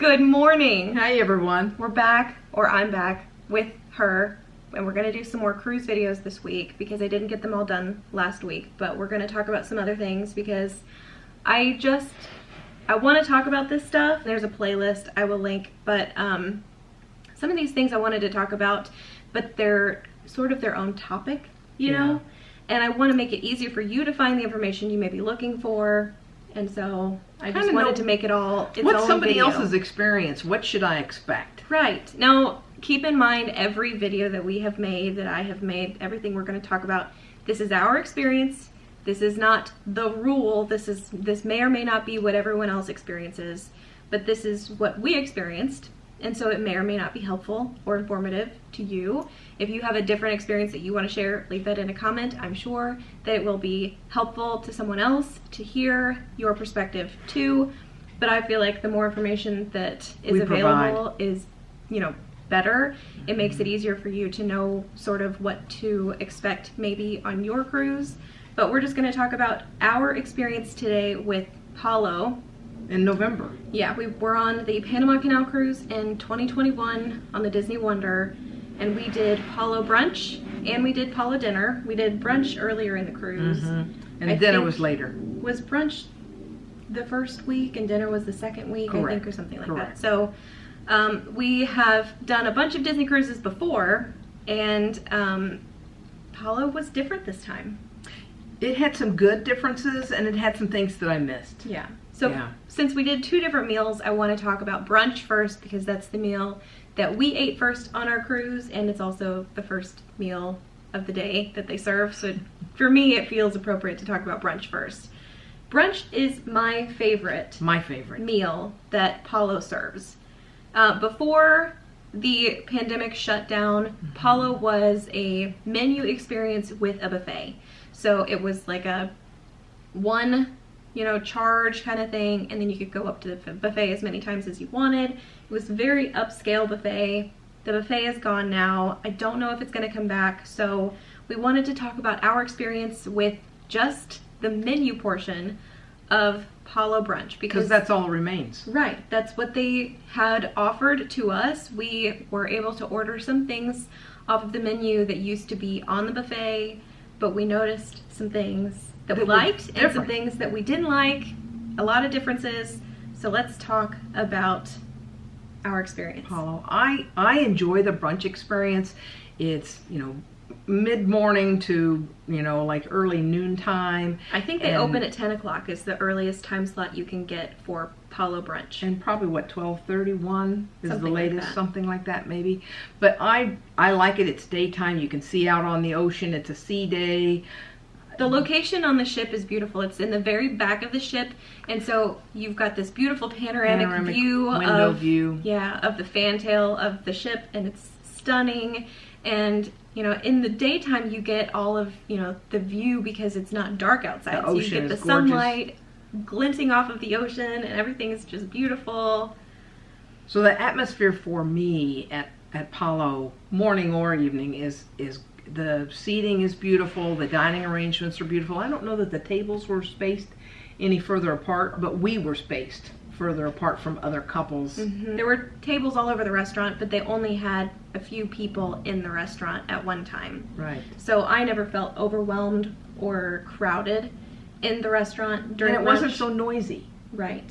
Good morning. Hi everyone. We're back, or I'm back, with her, and we're going to do some more cruise videos this week because I didn't get them all done last week, but we're going to talk about some other things because I want to talk about this stuff. There's a playlist I will link, but some of these things I wanted to talk about, but they're sort of their own topic, you know? And I want to make it easier for you to find the information you may be looking for. And so I just wanted to make it all its What's own somebody video. else's experience? What should I expect? Right. Now, keep in mind every video that we have made, that I have made, everything we're going to talk about, this is our experience. This is not the rule. This may or may not be what everyone else experiences, but this is what we experienced. And so it may or may not be helpful or informative to you. If you have a different experience that you want to share, leave that in a comment. I'm sure that it will be helpful to someone else to hear your perspective too. But I feel like the more information that is available is, better. It makes it easier for you to know sort of what to expect maybe on your cruise. But we're just going to talk about our experience today with Palo. In November. Yeah, we were on the Panama Canal cruise in 2021 on the Disney Wonder, and we did Palo Brunch and we did Palo Dinner. We did brunch earlier in the cruise. And dinner was later. Was brunch the first week and dinner was the second week, Correct. I think, or something like that. So we have done a bunch of Disney cruises before, and Palo was different this time. It had some good differences and it had some things that I missed. Yeah. So since we did two different meals, I want to talk about brunch first because that's the meal that we ate first on our cruise, and it's also the first meal of the day that they serve. So for me, it feels appropriate to talk about brunch first. Brunch is my favorite meal that Palo serves. Before the pandemic shutdown, Palo was a menu experience with a buffet. So it was like a one charge kind of thing, and then you could go up to the buffet as many times as you wanted. It was a very upscale buffet. The buffet is gone now. I don't know if it's going to come back, so we wanted to talk about our experience with just the menu portion of Palo Brunch. Because that's all remains. Right. That's what they had offered to us. We were able to order some things off of the menu that used to be on the buffet, but we noticed some things that we liked and some things that we didn't like, a lot of differences. So let's talk about our experience. Palo, I enjoy the brunch experience. It's, mid-morning to, like early noontime. I think they open at 10 o'clock is the earliest time slot you can get for Palo Brunch. And probably, 12:31 is the latest, like something like that maybe. But I like it. It's daytime. You can see out on the ocean. It's a sea day. The location on the ship is beautiful. It's in the very back of the ship, and so you've got this beautiful panoramic view of the fantail of the ship, and it's stunning. And in the daytime you get all of the view because it's not dark outside. So you get the sunlight glinting off of the ocean, and everything is just beautiful. So the atmosphere for me at Palo, morning or evening, is the seating is beautiful. The dining arrangements are beautiful. I don't know that the tables were spaced any further apart, but we were spaced further apart from other couples. There were tables all over the restaurant, but they only had a few people in the restaurant at one time. Right. So I never felt overwhelmed or crowded in the restaurant during and it wasn't so noisy. Right.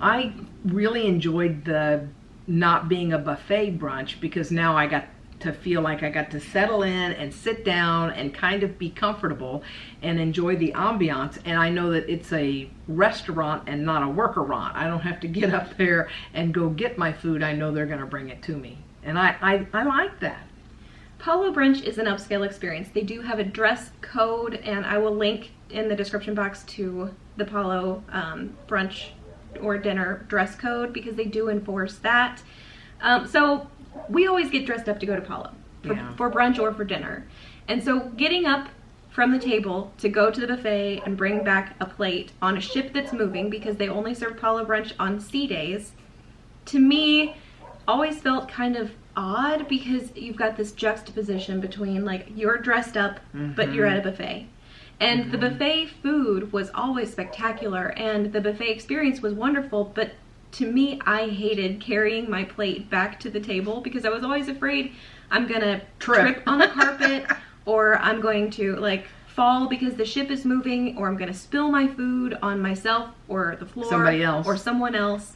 I really enjoyed the not being a buffet brunch because now I got to feel like I got to settle in and sit down and kind of be comfortable and enjoy the ambiance. And I know that it's a restaurant and not a work-a-rant. I don't have to get up there and go get my food. I know they're going to bring it to me. And I like that. Palo Brunch is an upscale experience. They do have a dress code, and I will link in the description box to the Palo Brunch or dinner dress code because they do enforce that. So we always get dressed up to go to Palo for brunch or for dinner. And so getting up from the table to go to the buffet and bring back a plate on a ship that's moving, because they only serve Palo Brunch on sea days, to me always felt kind of odd because you've got this juxtaposition between like you're dressed up but you're at a buffet. And the buffet food was always spectacular and the buffet experience was wonderful, but to me, I hated carrying my plate back to the table because I was always afraid I'm gonna trip on the carpet or I'm going to like fall because the ship is moving, or I'm gonna spill my food on myself or the floor, somebody else, or someone else.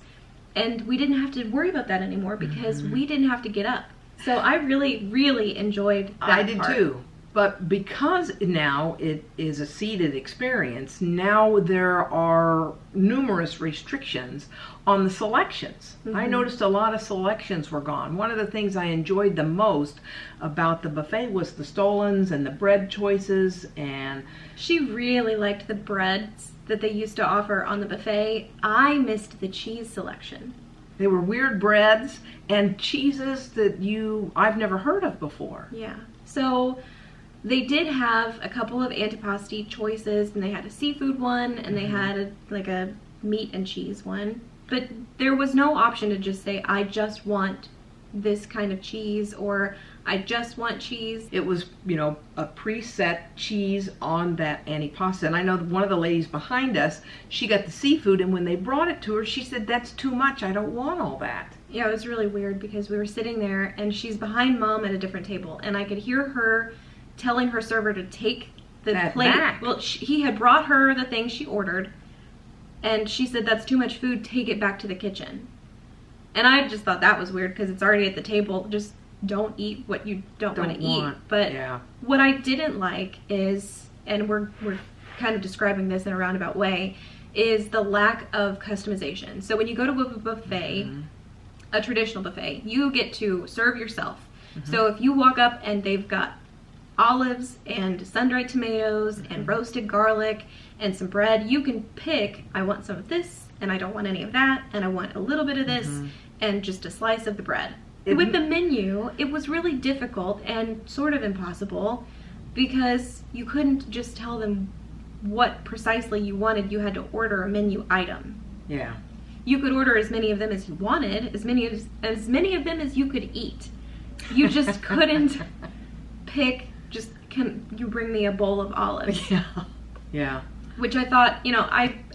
And we didn't have to worry about that anymore because we didn't have to get up. So I really, really enjoyed that I did part. too. But because now it is a seated experience, now there are numerous restrictions on the selections. I noticed a lot of selections were gone. One of the things I enjoyed the most about the buffet was the stolons and the bread choices. And she really liked the breads that they used to offer on the buffet. I missed the cheese selection. They were weird breads and cheeses that I've never heard of before. Yeah. So they did have a couple of antipasti choices, and they had a seafood one, and they had a meat and cheese one. But there was no option to just say, I just want this kind of cheese, or I just want cheese. It was, a preset cheese on that antipasta. And I know one of the ladies behind us, she got the seafood, and when they brought it to her, she said, that's too much. I don't want all that. Yeah, it was really weird because we were sitting there, and she's behind Mom at a different table, and I could hear her telling her server to take the plate back. Well, he had brought her the thing she ordered, and she said, that's too much food, take it back to the kitchen. And I just thought that was weird because it's already at the table. Just don't eat what you don't want to eat. But what I didn't like is, and we're kind of describing this in a roundabout way, is the lack of customization. So when you go to a buffet, a traditional buffet, you get to serve yourself. So if you walk up and they've got olives and sun-dried tomatoes and roasted garlic and some bread, you can pick, I want some of this and I don't want any of that, and I want a little bit of this and just a slice of the bread. With the menu, it was really difficult and sort of impossible because you couldn't just tell them what precisely you wanted. You had to order a menu item. Yeah. You could order as many of them as you wanted, as many of them as you could eat. You just couldn't pick, just, can you bring me a bowl of olives? Yeah. Yeah. Which I thought,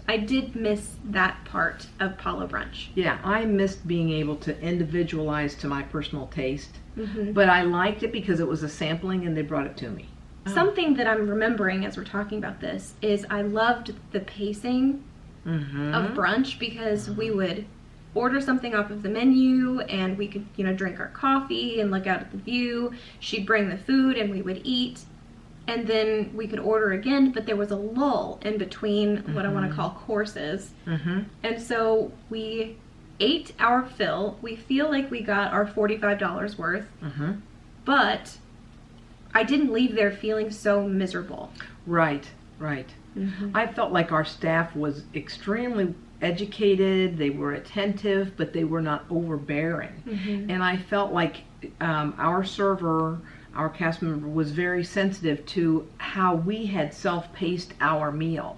I did miss that part of Palo Brunch. Yeah, I missed being able to individualize to my personal taste, but I liked it because it was a sampling and they brought it to me. Something that I'm remembering as we're talking about this is I loved the pacing of brunch because we would order something off of the menu and we could, drink our coffee and look out at the view. She'd bring the food and we would eat. And then we could order again, but there was a lull in between what I want to call courses. And so we ate our fill. We feel like we got our $45 worth. But I didn't leave there feeling so miserable. Right. I felt like our staff was extremely educated, they were attentive, but they were not overbearing. And I felt like our server, our cast member, was very sensitive to how we had self-paced our meal.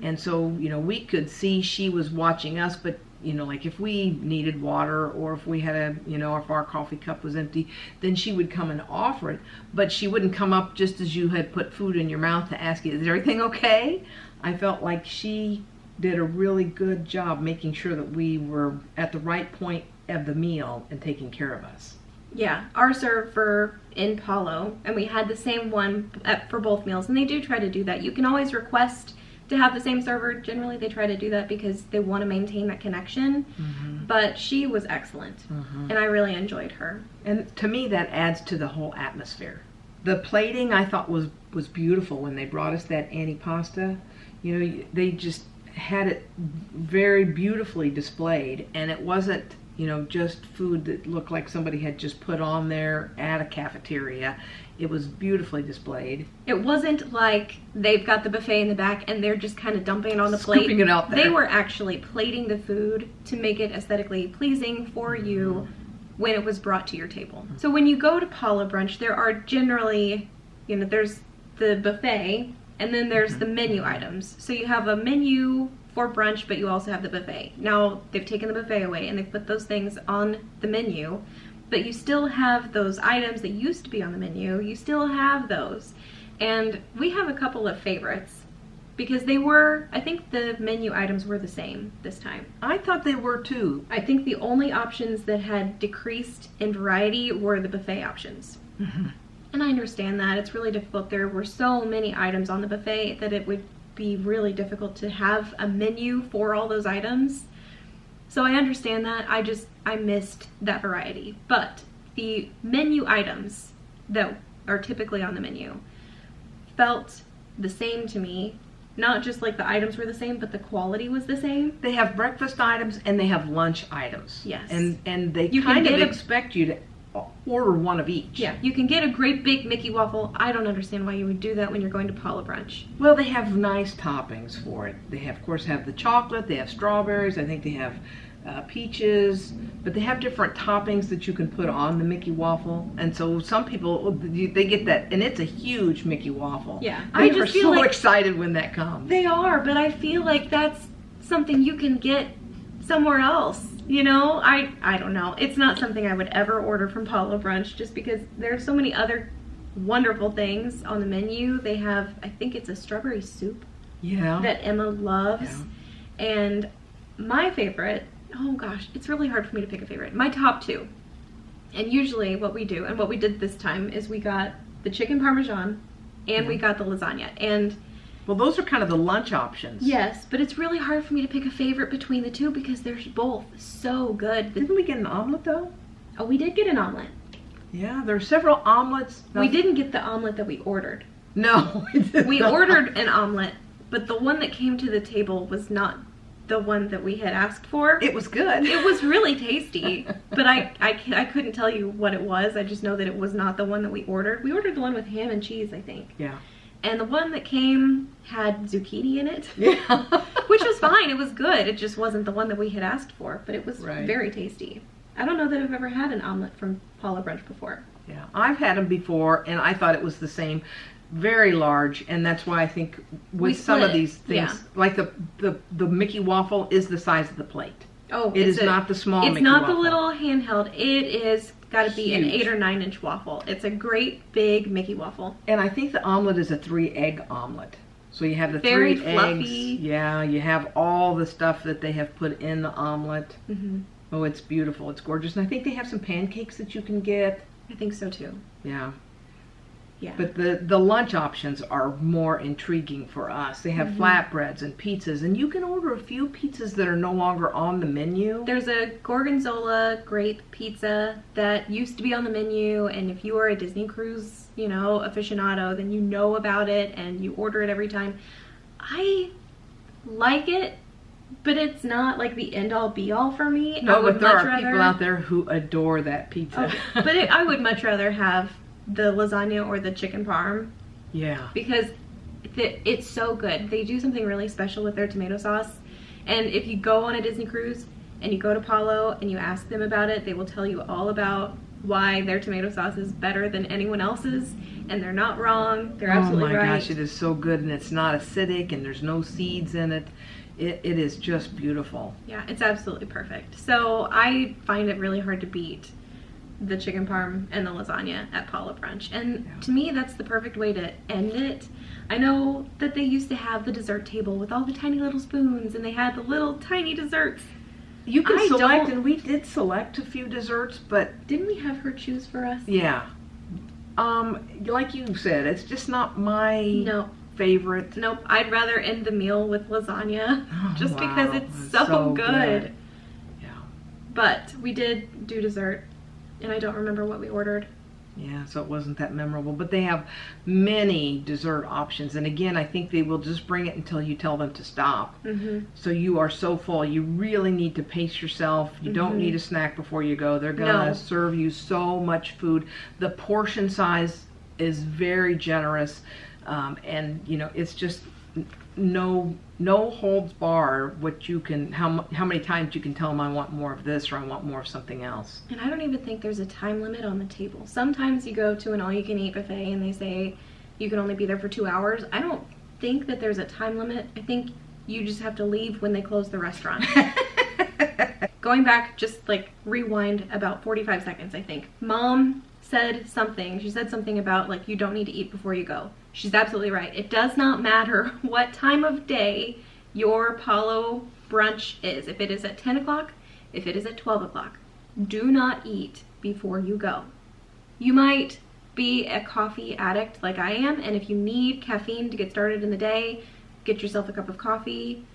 And so, we could see she was watching us, but, like if we needed water or if we had if our coffee cup was empty, then she would come and offer it. But she wouldn't come up just as you had put food in your mouth to ask you, is everything okay? I felt like she did a really good job making sure that we were at the right point of the meal and taking care of us. Yeah, our server in Palo, and we had the same one for both meals, and they do try to do that. You can always request to have the same server. Generally, they try to do that because they want to maintain that connection. But she was excellent, and I really enjoyed her. And to me, that adds to the whole atmosphere. The plating, I thought, was beautiful when they brought us that antipasta. They just had it very beautifully displayed, and it wasn't just food that looked like somebody had just put on there at a cafeteria. It was beautifully displayed. It wasn't like they've got the buffet in the back and they're just kind of dumping it on the plate. Scooping it out there. They were actually plating the food to make it aesthetically pleasing for you when it was brought to your table. So when you go to Palo Brunch, there are generally, there's the buffet and then there's the menu items. So you have a menu for brunch, but you also have the buffet. Now they've taken the buffet away and they've put those things on the menu, but you still have those items that used to be on the menu. You still have those. And we have a couple of favorites because I think the menu items were the same this time. I thought they were too. I think the only options that had decreased in variety were the buffet options. Mm-hmm. And I understand that. It's really difficult. There were so many items on the buffet that it would be really difficult to have a menu for all those items. So I understand that. I missed that variety. But the menu items that are typically on the menu felt the same to me. Not just like the items were the same, but the quality was the same. They have breakfast items and they have lunch items. Yes. And they kind of expect you to order one of each. Yeah, you can get a great big Mickey waffle. I don't understand why you would do that when you're going to Palo Brunch. Well, they have nice toppings for it. They have, of course, have the chocolate. They have strawberries. I think they have peaches. But they have different toppings that you can put on the Mickey waffle. And so some people, they get that. And it's a huge Mickey waffle. Yeah. I just feel so excited when that comes. They are, but I feel like that's something you can get somewhere else. You know, I don't know. It's not something I would ever order from Palo Brunch just because there are so many other wonderful things on the menu. They have, I think it's a strawberry soup that Emma loves. Yeah. And my favorite, oh gosh, it's really hard for me to pick a favorite. My top two. And usually what we do, and what we did this time, is we got the chicken parmesan and we got the lasagna. And well, those are kind of the lunch options. yes, but it's really hard for me to pick a favorite between the two because they're both so good. Didn't we get an omelet though? Oh, we did get an omelet. Yeah, there are several omelets. We didn't get the omelet that we ordered. No, we ordered an omelet, but the one that came to the table was not the one that we had asked for. It was good. It was really tasty, but I couldn't tell you what it was. I just know that it was not the one that we ordered. We ordered the one with ham and cheese, I think. Yeah. And the one that came had zucchini in it. Yeah. Which was fine. It was good. It just wasn't the one that we had asked for, but it was very tasty. I don't know that I've ever had an omelet from Palo Brunch before. Yeah, I've had them before, and I thought it was the same. Very large, and that's why I think with some of these things, like the Mickey waffle is the size of the plate. Oh, it is not the small Mickey waffle. It's not the little handheld. It is got to be an 8 or 9 inch waffle. It's a great big Mickey waffle. And I think the omelet is a 3-egg omelet. So you have the very 3 fluffy. eggs. Yeah, you have all the stuff that they have put in the omelet. Mm-hmm. Oh, it's beautiful. It's gorgeous. And I think they have some pancakes that you can get. I think so too. Yeah. Yeah. But the lunch options are more intriguing for us. They have flatbreads and pizzas, and you can order a few pizzas that are no longer on the menu. There's a gorgonzola grape pizza that used to be on the menu, and if you are a Disney Cruise, aficionado, then you know about it and you order it every time. I like it, but it's not like the end-all be-all for me. No, but there are people out there who adore that pizza. Oh, but I would much rather have the lasagna or the chicken parm. Yeah. Because it's so good. They do something really special with their tomato sauce. And if you go on a Disney cruise and you go to Palo and you ask them about it, they will tell you all about why their tomato sauce is better than anyone else's. And they're not wrong. They're absolutely right. Oh my gosh, it is so good, and it's not acidic, and there's no seeds in it. It is just beautiful. Yeah, it's absolutely perfect. So I find it really hard to beat the chicken parm and the lasagna at Palo Brunch. And to me, that's the perfect way to end it. I know that they used to have the dessert table with all the tiny little spoons, and they had the little tiny desserts. You can select, and we did select a few desserts, but didn't we have her choose for us? Yeah. Like you said, it's just not my favorite. Nope. I'd rather end the meal with lasagna just because it's so good. Yeah. But we did do dessert. And I don't remember what we ordered. Yeah, so it wasn't that memorable. But they have many dessert options. And again, I think they will just bring it until you tell them to stop. Mm-hmm. So you are so full. You really need to pace yourself. You don't need a snack before you go. They're going to serve you so much food. The portion size is very generous. And, it's just no holds bar what you can, how many times you can tell them I want more of this or I want more of something else. And I don't even think there's a time limit on the table. Sometimes you go to an all-you-can-eat buffet and they say you can only be there for 2 hours. I don't think that there's a time limit. I think you just have to leave when they close the restaurant. Going back, just like rewind about 45 seconds, I think. Mom said something. She said something about like you don't need to eat before you go. She's absolutely right. It does not matter what time of day your Palo Brunch is. If it is at 10 o'clock, if it is at 12 o'clock, do not eat before you go. You might be a coffee addict like I am, and if you need caffeine to get started in the day, get yourself a cup of coffee.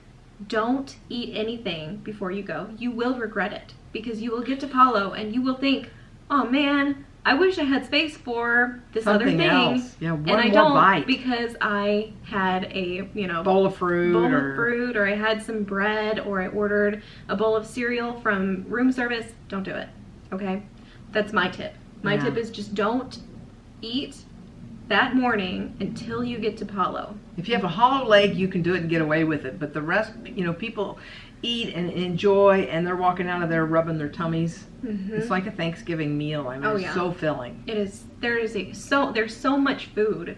Don't eat anything before you go. You will regret it, because you will get to Palo and you will think, oh man, I wish I had space for this Something other thing. else. Yeah, one and I more don't bite. because I had a, bowl of fruit, or I had some bread, or I ordered a bowl of cereal from room service. Don't do it. Okay? That's my tip. My tip is just don't eat that morning until you get to Palo. If you have a hollow leg, you can do it and get away with it. But the rest, people eat and enjoy, and they're walking out of there rubbing their tummies. Mm-hmm. It's like a Thanksgiving meal. I mean, it's so filling. It is. There's so much food.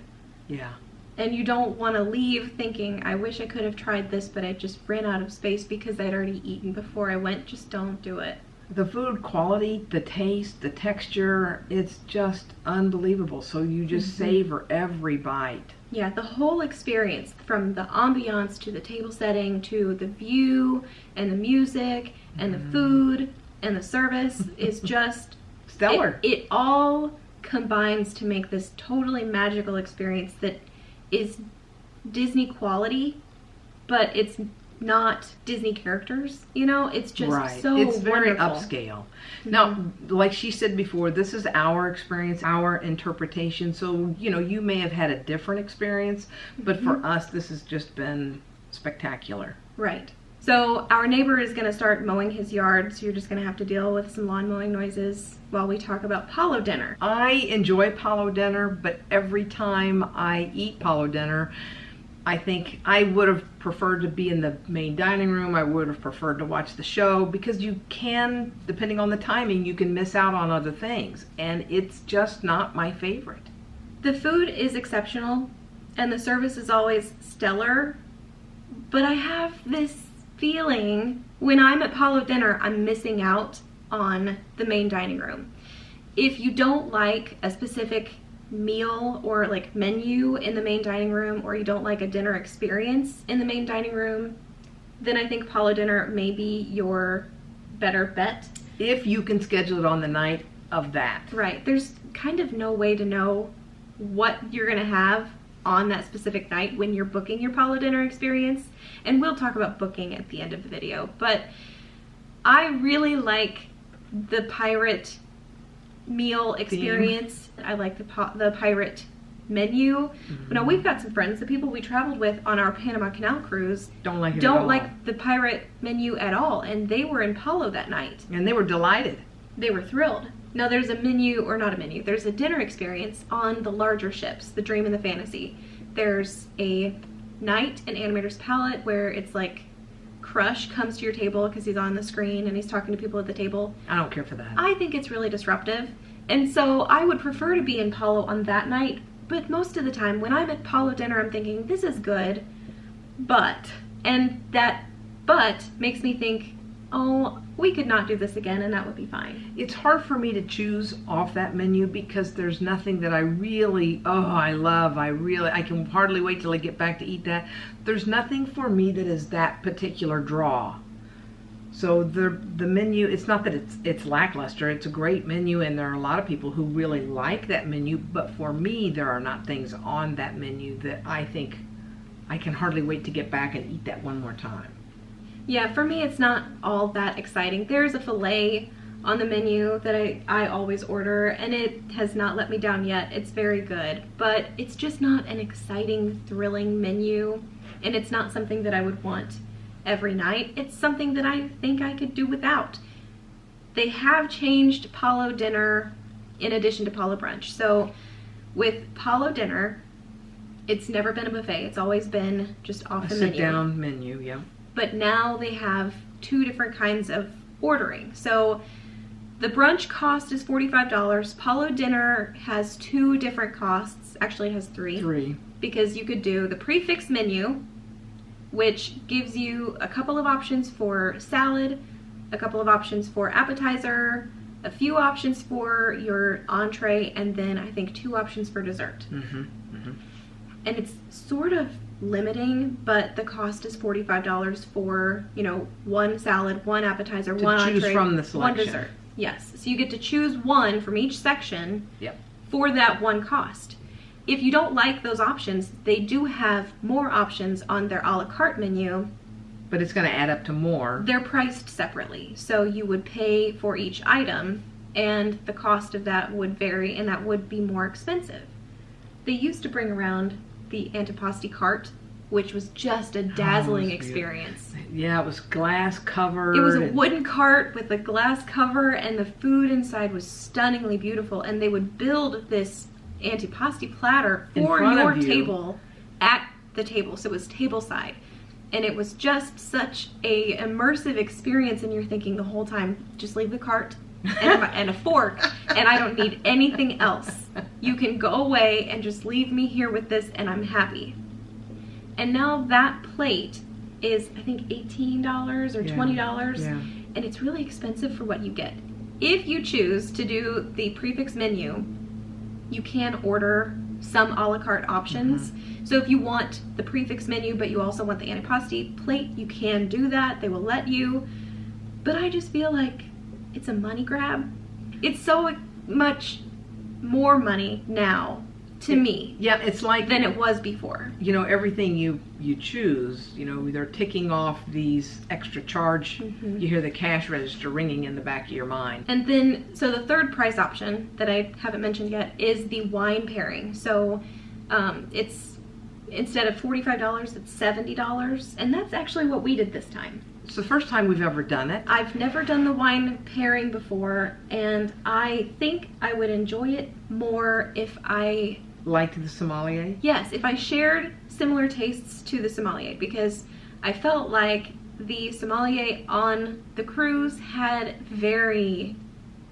Yeah. And you don't want to leave thinking, I wish I could have tried this, but I just ran out of space because I'd already eaten before I went. Just don't do it. The food quality, the taste, the texture, it's just unbelievable. So you just savor every bite. Yeah, the whole experience, from the ambiance to the table setting to the view and the music and the food and the service is just stellar. It all combines to make this totally magical experience that is Disney quality, but it's not Disney characters, it's just so it's very wonderful. Upscale. Now, like she said before, this is our experience, our interpretation, so you may have had a different experience, but for us this has just been spectacular. Right. So our neighbor is going to start mowing his yard, so you're just going to have to deal with some lawn mowing noises while we talk about Palo dinner. I enjoy Palo dinner, but every time I eat Palo dinner, I think I would have preferred to be in the main dining room. I would have preferred to watch the show, because you can, depending on the timing, you can miss out on other things. And it's just not my favorite. The food is exceptional and the service is always stellar, but I have this feeling when I'm at Palo dinner, I'm missing out on the main dining room. If you don't like a specific meal or like menu in the main dining room, or you don't like a dinner experience in the main dining room, then I think Palo dinner may be your better bet. If you can schedule it on the night of that. Right. There's kind of no way to know what you're going to have on that specific night when you're booking your Palo dinner experience. And we'll talk about booking at the end of the video. But I really like the pirate meal experience. I like the pirate menu. Now, we've got some friends, the people we traveled with on our Panama Canal cruise, don't like the pirate menu at all, and they were in Palo that night. And they were delighted. They were thrilled. Now, there's a menu, or not a menu, there's a dinner experience on the larger ships, the Dream and the Fantasy. There's a night in Animator's Palette where it's like Crush comes to your table because he's on the screen and he's talking to people at the table. I don't care for that. I think it's really disruptive. And so I would prefer to be in Palo on that night, but most of the time when I'm at Palo dinner, I'm thinking, this is good, but, and that but makes me think, oh, we could not do this again and that would be fine. It's hard for me to choose off that menu because there's nothing that I really, I love. I can hardly wait till I get back to eat that. There's nothing for me that is that particular draw. So the menu, it's not that it's lackluster. It's a great menu, and there are a lot of people who really like that menu, but for me, there are not things on that menu that I think I can hardly wait to get back and eat that one more time. Yeah, for me, it's not all that exciting. There's a filet on the menu that I always order, and it has not let me down yet. It's very good, but it's just not an exciting, thrilling menu, and it's not something that I would want every night. It's something that I think I could do without. They have changed Palo dinner in addition to Palo brunch. So with Palo dinner, it's never been a buffet. It's always been just off the menu. A sit-down menu, yeah. But now they have two different kinds of ordering. So the brunch cost is $45. Palo dinner has two different costs. Actually, it has three. Because you could do the prefix menu, which gives you a couple of options for salad, a couple of options for appetizer, a few options for your entree, and then I think 2 options for dessert. and it's sort of limiting, but the cost is $45 for, you know, one salad, one appetizer, one choose entree, from the one selection. dessert. Yes, so you get to choose one from each section Yep. for that one cost. If you don't like those options, they do have more options on their a la carte menu. But it's going to add up to more. They're priced separately, so you would pay for each item, and the cost of that would vary, and that would be more expensive. They used to bring around the antipasti cart, which was just a dazzling experience. Yeah, it was glass covered. It was a wooden cart with a glass cover, and the food inside was stunningly beautiful, and they would build this antipasti platter for your table at the table, so it was tableside. And it was just such a immersive experience, and you're thinking the whole time, just leave the cart and a fork, and I don't need anything else. You can go away and just leave me here with this, and I'm happy. And now that plate is, I think, $18 or $20, and it's really expensive for what you get. If you choose to do the prefix menu, you can order some a la carte options. So if you want the prefix menu, but you also want the antipasti plate, you can do that. They will let you. But I just feel like it's a money grab. It's so much more money now to me. Yeah, it's like than it was before. You know, everything you choose, you know, they're ticking off these extra charge. You hear the cash register ringing in the back of your mind. And then, so the third price option that I haven't mentioned yet is the wine pairing. So it's, instead of $45, it's $70. And that's actually what we did this time. It's the first time we've ever done it. I've never done the wine pairing before, and I think I would enjoy it more if I liked the sommelier? Yes, if I shared similar tastes to the sommelier, because I felt like the sommelier on the cruise had very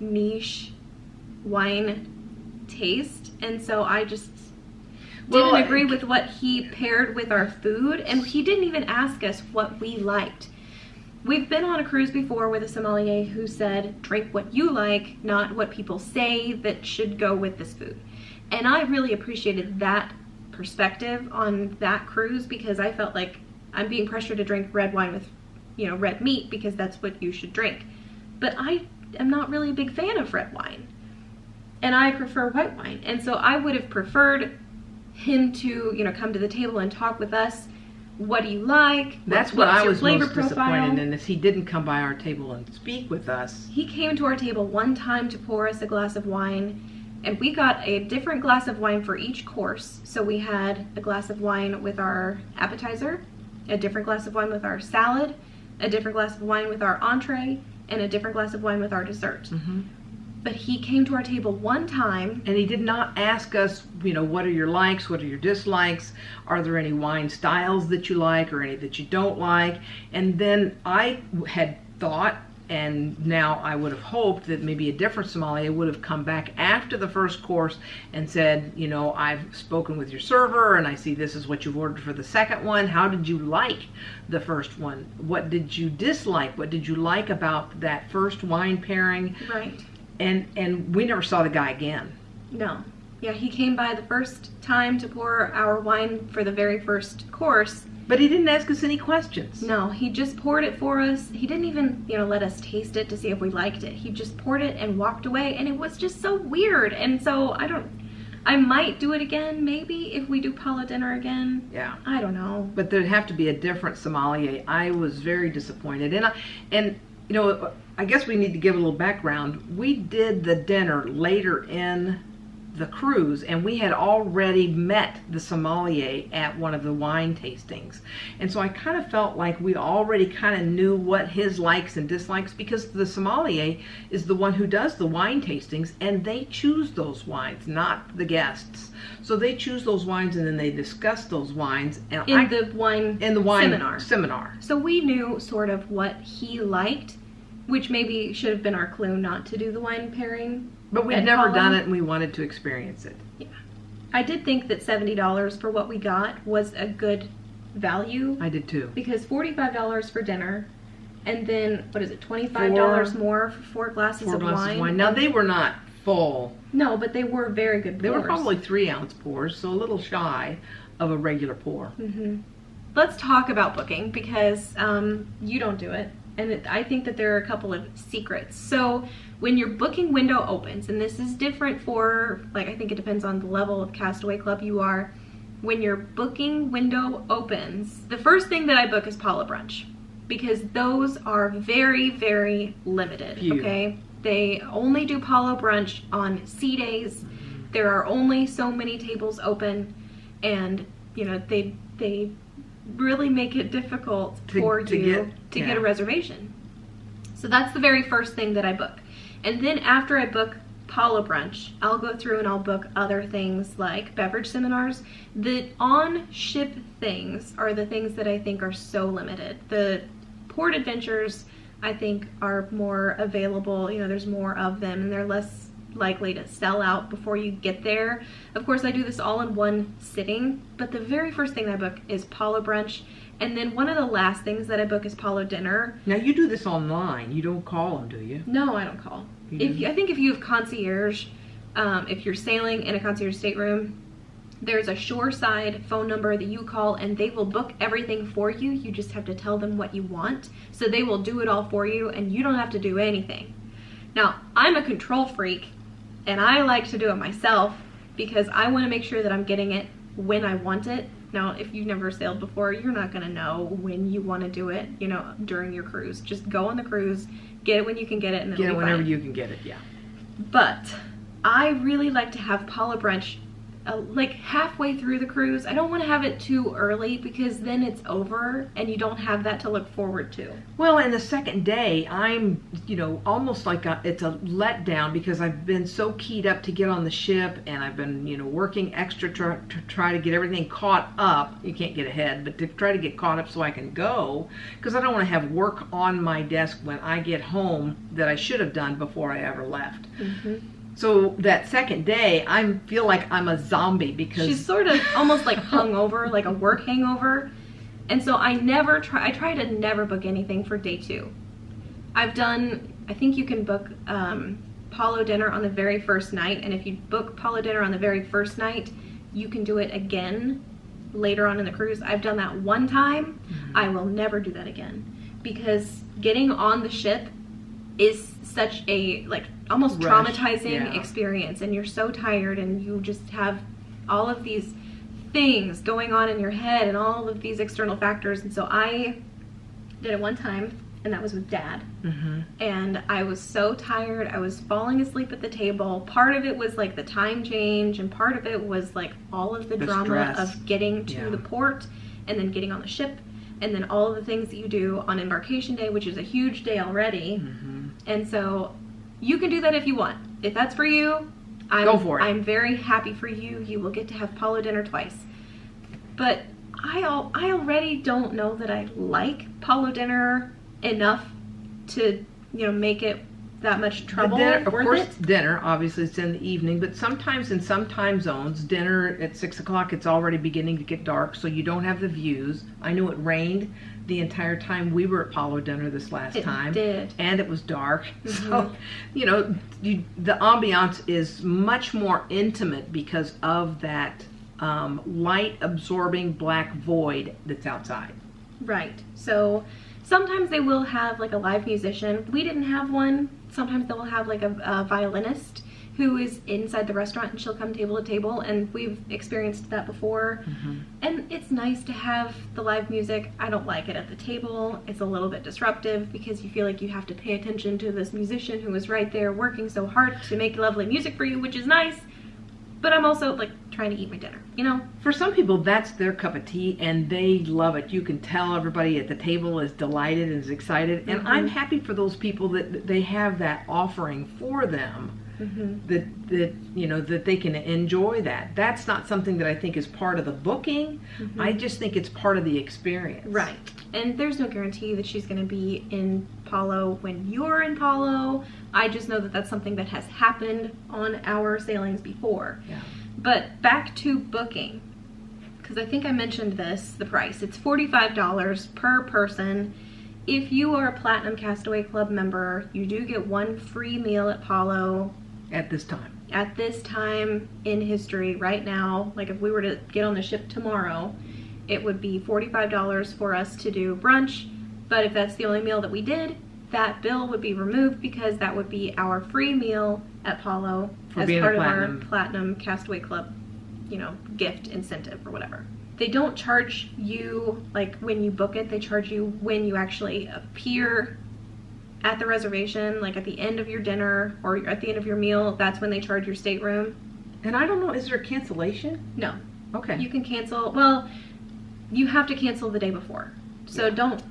niche wine taste, and so I just didn't agree with what he paired with our food, and he didn't even ask us what we liked. We've been on a cruise before with a sommelier who said, drink what you like, not what people say that should go with this food. And I really appreciated that perspective on that cruise, because I felt like I'm being pressured to drink red wine with, you know, red meat because that's what you should drink. But I am not really a big fan of red wine, and I prefer white wine. And so I would have preferred him to, you know, come to the table and talk with us. What do you like? That's what I was most profile? disappointed in, is he didn't come by our table and speak with us. He came to our table one time to pour us a glass of wine, and we got a different glass of wine for each course. So we had a glass of wine with our appetizer, a different glass of wine with our salad, a different glass of wine with our entree, and a different glass of wine with our dessert. But he came to our table one time. And he did not ask us, you know, what are your likes, what are your dislikes, are there any wine styles that you like or any that you don't like. And then I had thought, and now I would have hoped, that maybe a different sommelier would have come back after the first course and said, you know, I've spoken with your server and I see this is what you've ordered for the second one. How did you like the first one? What did you dislike? What did you like about that first wine pairing? Right. And we never saw the guy again. No. Yeah, he came by the first time to pour our wine for the very first course. But he didn't ask us any questions. No, he just poured it for us. He didn't even, you know, let us taste it to see if we liked it. He just poured it and walked away, and it was just so weird. And so I might do it again, maybe, if we do Palo dinner again. Yeah. I don't know. But there'd have to be a different sommelier. I was very disappointed. And you know, I guess we need to give a little background. We did the dinner later in the cruise, and we had already met the sommelier at one of the wine tastings. And so I kind of felt like we already kind of knew what his likes and dislikes, because the sommelier is the one who does the wine tastings, and they choose those wines, not the guests. So they choose those wines, and then they discuss those wines. And in the wine seminar. So we knew sort of what he liked, which maybe should have been our clue not to do the wine pairing. But we'd never done it, and we wanted to experience it. Yeah. I did think that $70 for what we got was a good value. I did too. Because $45 for dinner, and then, what is it, $25 more for four glasses of wine. Now, they were not full. No, but they were very good pours. They were probably 3-ounce pours, so a little shy. of a regular pour. Let's talk about booking, because you don't do it, and I think that there are a couple of secrets. So when your booking window opens, and this is different for, like, I think it depends on the level of Castaway Club you are. When your booking window opens, the first thing that I book is Palo Brunch, because those are very, very limited. Okay, they only do Palo Brunch on sea days. There are only so many tables open, and you know, they really make it difficult for you to get a reservation. So that's the very first thing that I book. And then after I book Palo Brunch, I'll go through and I'll book other things like beverage seminars. The on-ship things are the things that I think are so limited. The port adventures, I think, are more available. You know, there's more of them, and they're less likely to sell out before you get there. Of course, I do this all in one sitting, but the very first thing I book is Palo Brunch, and then one of the last things that I book is Palo Dinner. Now, you do this online. You don't call them, do you? No, I don't call. I think if you have concierge, if you're sailing in a concierge stateroom, there's a shoreside phone number that you call, and they will book everything for you. You just have to tell them what you want. So they will do it all for you, and you don't have to do anything. Now, I'm a control freak, and I like to do it myself because I want to make sure that I'm getting it when I want it. Now, if you've never sailed before, you're not going to know when you want to do it, you know, during your cruise. Just go on the cruise, get it when you can get it, and get it whenever you can get it, yeah. But I really like to have Palo Brunch like halfway through the cruise. I don't want to have it too early, because then it's over and you don't have that to look forward to. Well, and the second day, I'm, you know, almost like it's a letdown, because I've been so keyed up to get on the ship, and I've been, you know, working extra to try to get everything caught up. You can't get ahead, but to try to get caught up so I can go, because I don't want to have work on my desk when I get home that I should have done before I ever left. So that second day, I feel like I'm a zombie, because she's sort of almost like hungover, like a work hangover. And so I try to never book anything for day 2. I think you can book Palo Dinner on the very first night, and if you book Palo Dinner on the very first night, you can do it again later on in the cruise. I've done that one time. I will never do that again, because getting on the ship is such a, like, almost traumatizing experience, and you're so tired, and you just have all of these things going on in your head and all of these external factors. And so I did it one time, and that was with Dad. And I was so tired. I was falling asleep at the table. Part of it was like the time change, and part of it was like all of the drama stress of getting to the port and then getting on the ship, and then all of the things that you do on embarkation day, which is a huge day already. And so you can do that if you want. If that's for you, go for it. I'm very happy for you. You will get to have Palo Dinner twice. But I already don't know that I like Palo Dinner enough to, you know, make it that much trouble. Of course, dinner, obviously, it's in the evening, but sometimes in some time zones, dinner at 6 o'clock, it's already beginning to get dark, so you don't have the views. I knew it rained the entire time we were at Palo Dinner this last time. It did. And it was dark. So, you know, the ambiance is much more intimate because of that light absorbing black void that's outside. Right. So sometimes they will have like a live musician. We didn't have one. Sometimes they'll have like a violinist who is inside the restaurant, and she'll come table to table, and we've experienced that before. And it's nice to have the live music. I don't like it at the table. It's a little bit disruptive, because you feel like you have to pay attention to this musician who is right there working so hard to make lovely music for you, which is nice. But I'm also like trying to eat my dinner, you know? For some people, that's their cup of tea, and they love it. You can tell everybody at the table is delighted and is excited. And I'm happy for those people that they have that offering for them. That you know, that they can enjoy that. That's not something that I think is part of the booking. I just think it's part of the experience. Right. And there's no guarantee that she's going to be in Palo when you're in Palo. I just know that that's something that has happened on our sailings before. But back to booking, because I think I mentioned the price. It's $45 per person. If you are a Platinum Castaway Club member, you do get one free meal at Palo. At this time. at this time in history right now, like if we were to get on the ship tomorrow, it would be $45 for us to do brunch. But if that's the only meal that we did, that bill would be removed because that would be our free meal at Palo as part of our Platinum Castaway Club, you know, gift incentive or whatever. They don't charge you like when you book it, they charge you when you actually appear at the reservation, like at the end of your dinner or at the end of your meal. That's when they charge your stateroom. And I don't know, is there a cancellation? No. Okay. You can cancel, well, you have to cancel the day before. So don't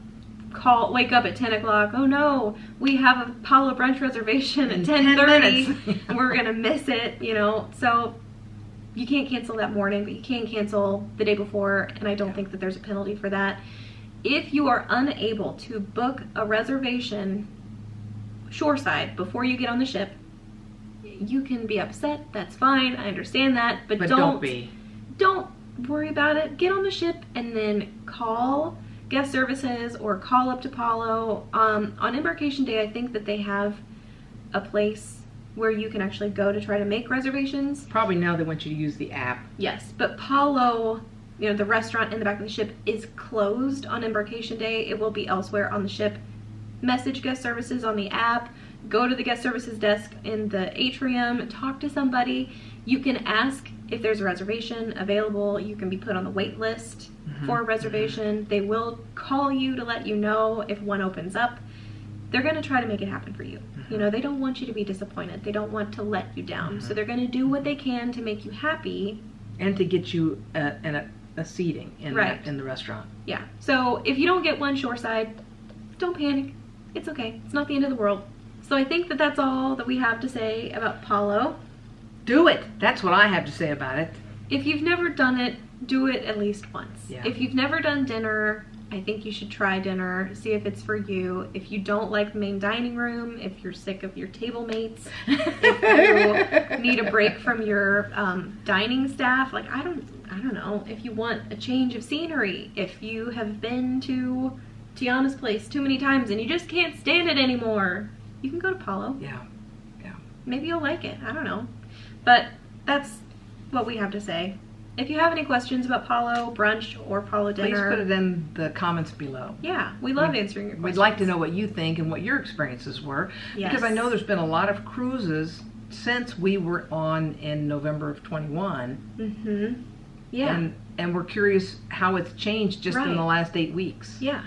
wake up at 10 o'clock, oh no, we have a Palo Brunch reservation at 10:30 and we're gonna miss it, you know. So you can't cancel that morning, but you can cancel the day before, and I don't think that there's a penalty for that. If you are unable to book a reservation shoreside before you get on the ship, you can be upset, that's fine, I understand that, but don't worry about it. Get on the ship and then call guest services or call up to Palo. On embarkation day, I think that they have a place where you can actually go to try to make reservations. Probably now they want you to use the app. Yes, but Palo, you know, the restaurant in the back of the ship is closed on embarkation day. It will be elsewhere on the ship. Message guest services on the app. Go to the guest services desk in the atrium. Talk to somebody. You can ask if there's a reservation available. You can be put on the wait list for a reservation. They will call you to let you know if one opens up. They're going to try to make it happen for you. You know, they don't want you to be disappointed. They don't want to let you down. So they're going to do what they can to make you happy. And to get you a seating in the restaurant. Yeah. So if you don't get one shoreside, don't panic. It's okay. It's not the end of the world. So I think that that's all that we have to say about Palo. Do it. That's what I have to say about it. If you've never done it, do it at least once. Yeah. If you've never done dinner, I think you should try dinner, see if it's for you. If you don't like the main dining room, if you're sick of your table mates, if you need a break from your dining staff, like I don't know, if you want a change of scenery, if you have been to Tiana's place too many times and you just can't stand it anymore, you can go to Palo. Yeah. Maybe you'll like it. I don't know. But that's what we have to say. If you have any questions about Palo Brunch or Palo Dinner, please put it in the comments below. Yeah, we love answering your questions. We'd like to know what you think and what your experiences were. Yes. Because I know there's been a lot of cruises since we were on in November of 21. Yeah. And we're curious how it's changed just in the last 8 weeks. Yeah.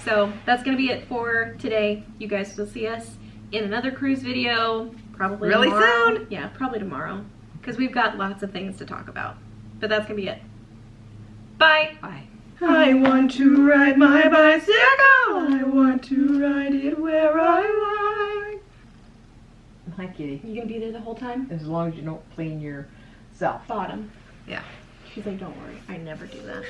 So that's going to be it for today. You guys will see us in another cruise video probably really tomorrow. Soon. Yeah, probably tomorrow. Because we've got lots of things to talk about. But that's going to be it. Bye. Bye. I want to ride my bicycle. I want to ride it where I like. Hi, kitty. You going to be there the whole time? As long as you don't clean yourself. Bottom. Yeah. She's like, don't worry. I never do that.